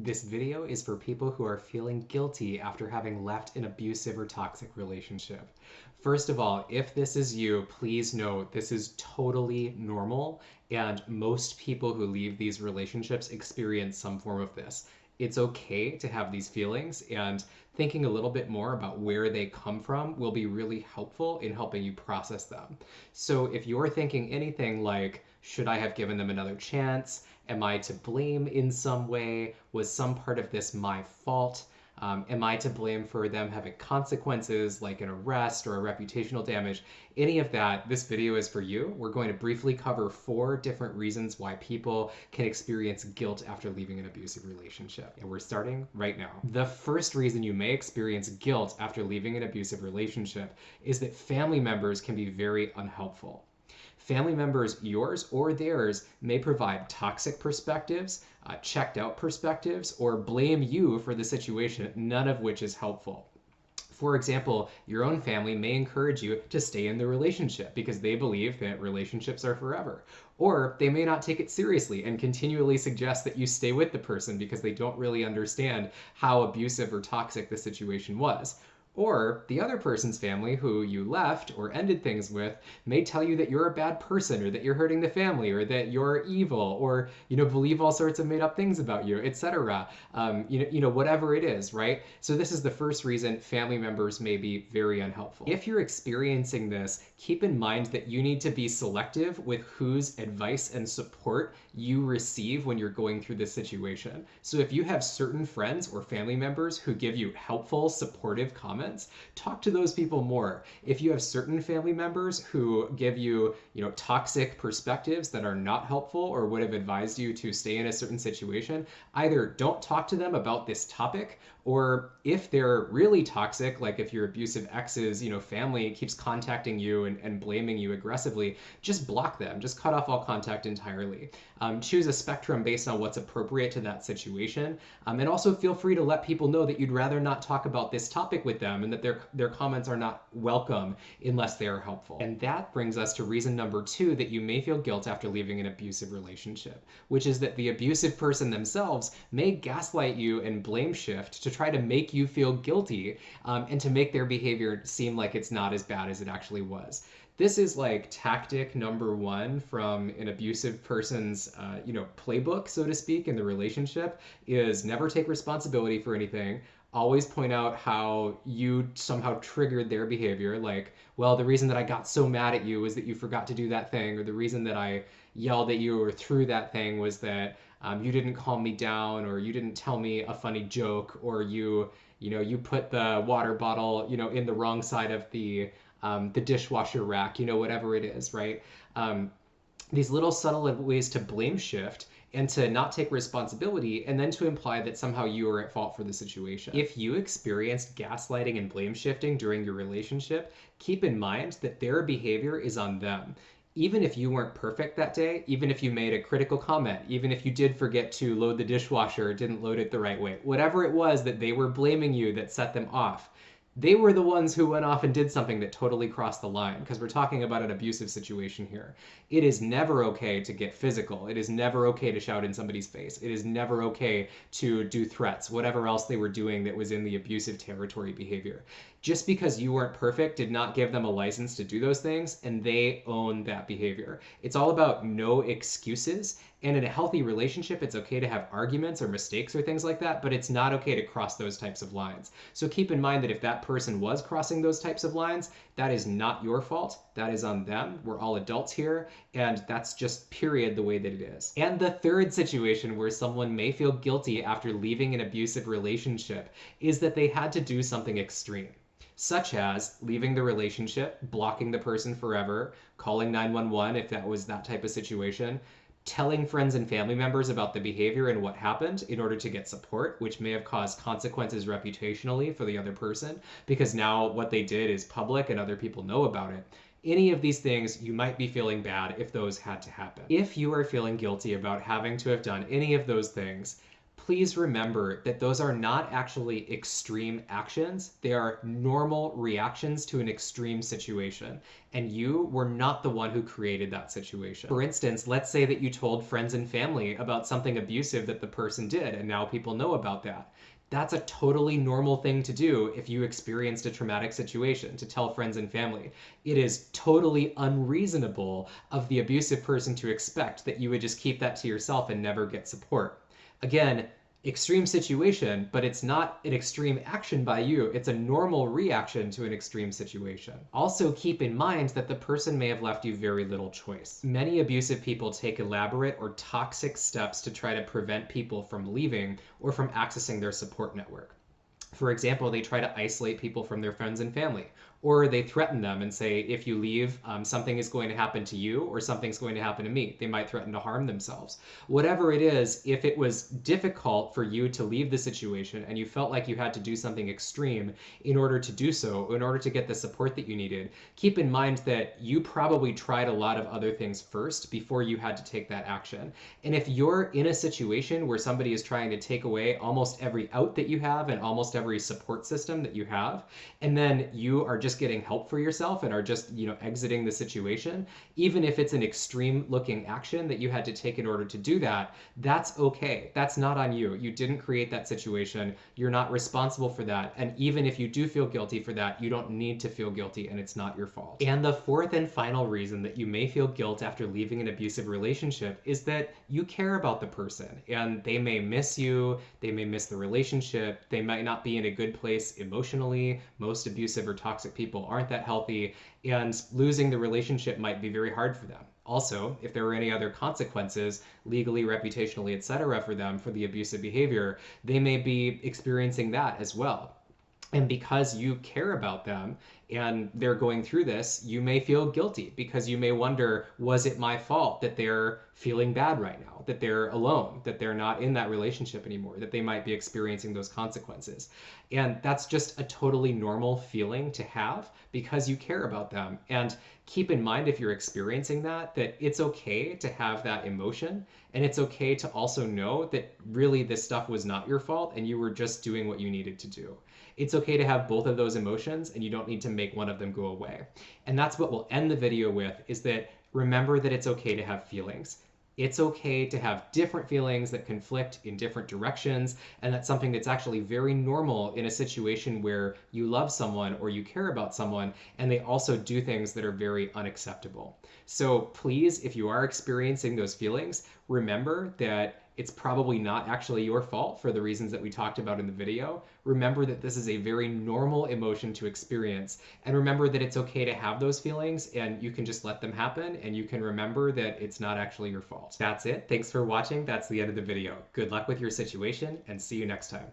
This video is for people who are feeling guilty after having left an abusive or toxic relationship. First of all, if this is you, please know this is totally normal, and most people who leave these relationships experience some form of this. It's okay to have these feelings, and thinking a little bit more about where they come from will be really helpful in helping you process them. So if you're thinking anything like, should I have given them another chance? Am I to blame in some way? Was some part of this my fault? Am I to blame for them having consequences like an arrest or a reputational damage? Any of that, this video is for you. We're going to briefly cover 4 different reasons why people can experience guilt after leaving an abusive relationship. And we're starting right now. The first reason you may experience guilt after leaving an abusive relationship is that family members can be very unhelpful. Family members, yours or theirs, may provide toxic perspectives, checked out perspectives, or blame you for the situation, none of which is helpful. For example, your own family may encourage you to stay in the relationship because they believe that relationships are forever. Or they may not take it seriously and continually suggest that you stay with the person because they don't really understand how abusive or toxic the situation was. Or the other person's family who you left or ended things with may tell you that you're a bad person, or that you're hurting the family, or that you're evil, or believe all sorts of made up things about you, etc. Whatever it is, right? So this is the first reason family members may be very unhelpful. If you're experiencing this, keep in mind that you need to be selective with whose advice and support you receive when you're going through this situation. So if you have certain friends or family members who give you helpful, supportive comments, talk to those people more. If you have certain family members who give you, toxic perspectives that are not helpful or would have advised you to stay in a certain situation, either don't talk to them about this topic, or if they're really toxic, like if your abusive ex's, family keeps contacting you and blaming you aggressively, just block them. Just cut off all contact entirely. Choose a spectrum based on what's appropriate to that situation. And also feel free to let people know that you'd rather not talk about this topic with them and that their comments are not welcome unless they are helpful. And that brings us to reason number 2 that you may feel guilt after leaving an abusive relationship, which is that the abusive person themselves may gaslight you and blame shift to try to make you feel guilty, and to make their behavior seem like it's not as bad as it actually was. This is like tactic number 1 from an abusive person's, playbook, so to speak, in the relationship, is never take responsibility for anything. Always point out how you somehow triggered their behavior. Like, well, the reason that I got so mad at you was that you forgot to do that thing, or the reason that I yelled at you or threw that thing was that you didn't calm me down, or you didn't tell me a funny joke, or you put the water bottle, in the wrong side of the dishwasher rack, whatever it is, right? These little subtle ways to blame shift and to not take responsibility, and then to imply that somehow you are at fault for the situation. If you experienced gaslighting and blame shifting during your relationship, keep in mind that their behavior is on them. Even if you weren't perfect that day, even if you made a critical comment, even if you did forget to load the dishwasher or didn't load it the right way, whatever it was that they were blaming you that set them off, they were the ones who went off and did something that totally crossed the line, because we're talking about an abusive situation here. It is never okay to get physical. It is never okay to shout in somebody's face. It is never okay to do threats, whatever else they were doing that was in the abusive territory behavior. Just because you weren't perfect did not give them a license to do those things, and they own that behavior. It's all about no excuses. And in a healthy relationship, it's okay to have arguments or mistakes or things like that, but it's not okay to cross those types of lines. So keep in mind that if that person was crossing those types of lines, that is not your fault. That is on them. We're all adults here, and that's just period the way that it is. And the third situation where someone may feel guilty after leaving an abusive relationship is that they had to do something extreme, such as leaving the relationship, blocking the person forever, calling 911 if that was that type of situation, telling friends and family members about the behavior and what happened in order to get support, which may have caused consequences reputationally for the other person, because now what they did is public and other people know about it. Any of these things, you might be feeling bad if those had to happen. If you are feeling guilty about having to have done any of those things, please remember that those are not actually extreme actions. They are normal reactions to an extreme situation. And you were not the one who created that situation. For instance, let's say that you told friends and family about something abusive that the person did, and now people know about that. That's a totally normal thing to do if you experienced a traumatic situation, to tell friends and family. It is totally unreasonable of the abusive person to expect that you would just keep that to yourself and never get support. Again, extreme situation, but it's not an extreme action by you. It's a normal reaction to an extreme situation. Also, keep in mind that the person may have left you very little choice. Many abusive people take elaborate or toxic steps to try to prevent people from leaving or from accessing their support network. For example, they try to isolate people from their friends and family, or they threaten them and say, if you leave, something is going to happen to you or something's going to happen to me. They might threaten to harm themselves. Whatever it is, if it was difficult for you to leave the situation and you felt like you had to do something extreme in order to do so, in order to get the support that you needed, keep in mind that you probably tried a lot of other things first before you had to take that action. And if you're in a situation where somebody is trying to take away almost every out that you have and almost every support system that you have, and then you are just getting help for yourself and are just, exiting the situation, even if it's an extreme looking action that you had to take in order to do that, that's okay. That's not on you. You didn't create that situation. You're not responsible for that. And even if you do feel guilty for that, you don't need to feel guilty, and it's not your fault. And the fourth and final reason that you may feel guilt after leaving an abusive relationship is that you care about the person, and they may miss you, they may miss the relationship, they might not be in a good place emotionally. Most abusive or toxic people aren't that healthy, and losing the relationship might be very hard for them. Also, if there were any other consequences, legally, reputationally, etc., for them for the abusive behavior, they may be experiencing that as well. And because you care about them and they're going through this, you may feel guilty because you may wonder, was it my fault that they're feeling bad right now, that they're alone, that they're not in that relationship anymore, that they might be experiencing those consequences? And that's just a totally normal feeling to have because you care about them. And keep in mind, if you're experiencing that, that it's okay to have that emotion. And it's okay to also know that really this stuff was not your fault and you were just doing what you needed to do. It's okay to have both of those emotions, and you don't need to make one of them go away. And that's what we'll end the video with, is that remember that it's okay to have feelings. It's okay to have different feelings that conflict in different directions, and that's something that's actually very normal in a situation where you love someone or you care about someone, and they also do things that are very unacceptable. So please, if you are experiencing those feelings, remember that it's probably not actually your fault for the reasons that we talked about in the video. Remember that this is a very normal emotion to experience. And remember that it's okay to have those feelings and you can just let them happen, and you can remember that it's not actually your fault. That's it. Thanks for watching. That's the end of the video. Good luck with your situation, and see you next time.